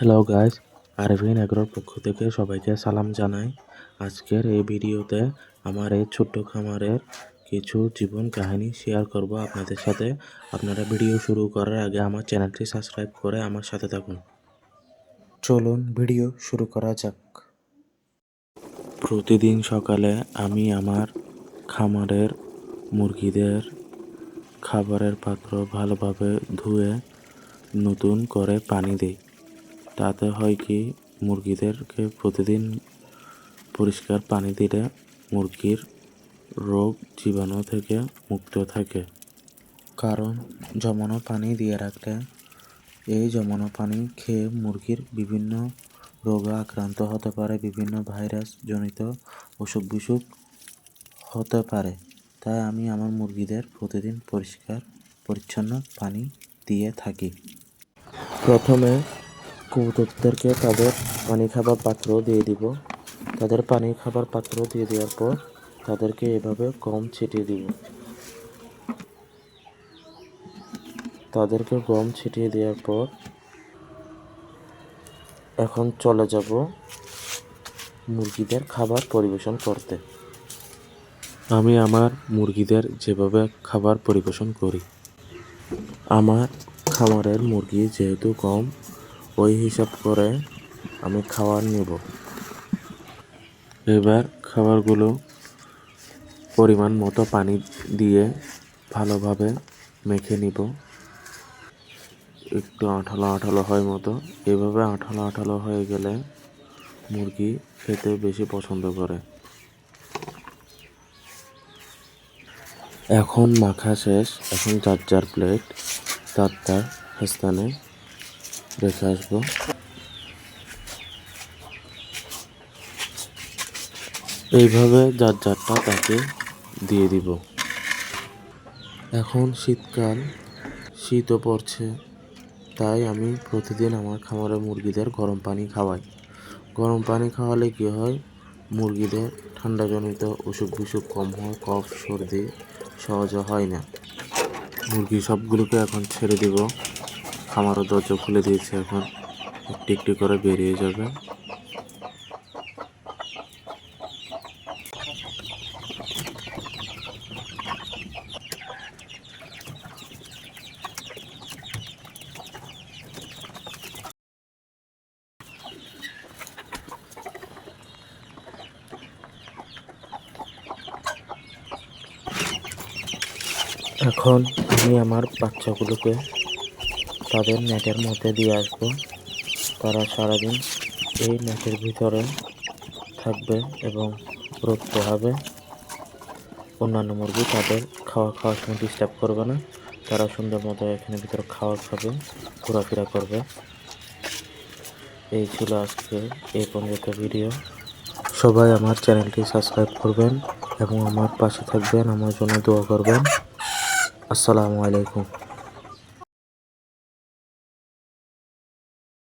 Hello guys, Ervine এগ্রোর পক্ষ থেকে সবাইকে সালাম জানাই। আজকের এই ভিডিওতে আমার এই ছোট্ট খামারের কিছু জীবন কাহিনী শেয়ার করব আপনাদের সাথে। আপনারা ভিডিও শুরু করার আগে আমার চ্যানেলটি সাবস্ক্রাইব করে আমার সাথে থাকুন। চলুন ভিডিও শুরু করা যাক। প্রতিদিন সকালে আমি আমার খামারের মুরগিদের খাবারের পাত্র ভালোভাবে ধুয়ে নতুন করে পানি দিই। তাতে হয় কি, মুরগিদেরকে প্রতিদিন পরিষ্কার পানি দিলে মুরগির রোগ জীবাণু থেকে মুক্ত থাকে। কারণ জমানো পানি দিয়ে রাখলে এই জমানো পানি খেয়ে মুরগির বিভিন্ন রোগে আক্রান্ত হতে পারে, বিভিন্ন ভাইরাস জনিত অসুখ বিসুখ হতে পারে। তাই আমি আমার মুরগিদের প্রতিদিন পরিষ্কার পরিচ্ছন্ন পানি দিয়ে থাকি। প্রথমে কবুতরদেরকে তাদের পানি খাবার পাত্র দিয়ে দিব। তাদের পানি খাবার পাত্র দিয়ে দেওয়ার পর তাদেরকে এভাবে গম ছিটিয়ে দিব। তাদেরকে গম ছিটিয়ে দেওয়ার পর এখন চলে যাব মুরগিদের খাবার পরিবেশন করতে। আমি আমার মুরগিদের যেভাবে খাবার পরিবেশন করি, আমার খামারের মুরগি যেহেতু কম, ওই হিসাব করে আমি খাবার নেব। এবার খাবারগুলো পরিমাণ মতো পানি দিয়ে ভালোভাবে মেখে নিব। একটু আঠালো আঠালো হয় মতো, এভাবে আঠালো আঠালো হয়ে গেলে মুরগি খেতে বেশি পছন্দ করে। এখন মাখা শেষ। এখন যার যার প্লেট তার তার স্থানে রেখে আসবো। এইভাবে যার যারটা তাকে দিয়ে দিব। এখন শীতকাল, শীতও পড়ছে, তাই আমি প্রতিদিন আমার খামারের মুরগিদের গরম পানি খাওয়াই। গরম পানি খাওয়ালে কী হয়, মুরগিদের ঠান্ডাজনিত অসুখ বিসুখ কম হয়, কফ সর্দি সহজে হয় না। মুরগি সবগুলোকে এখন ছেড়ে দিব। খামারও দরজা খুলে দিয়েছে, এখন একটি একটি করে বেরিয়ে যাবে। এখন আমি আমার বাচ্চাগুলোকে তাদের নেটের মধ্যে দিয়ে আসবো। তারা সারাদিন এই নেটের ভিতরে থাকবে এবং রোদ পোহাবে। অন্যান্য মুরগি তাদের খাওয়ার সময় ডিস্টার্ব করবে না। তারা সুন্দর মতো এখানে ভিতরে খাওয়া খাবে, ঘোরাফেরা করবে। এই ছিল আজকে এই পর্যন্ত ভিডিও। সবাই আমার চ্যানেলটি সাবস্ক্রাইব করবেন এবং আমার পাশে থাকবেন, আমার জন্য দোয়া করবেন। আসসালামু আলাইকুম।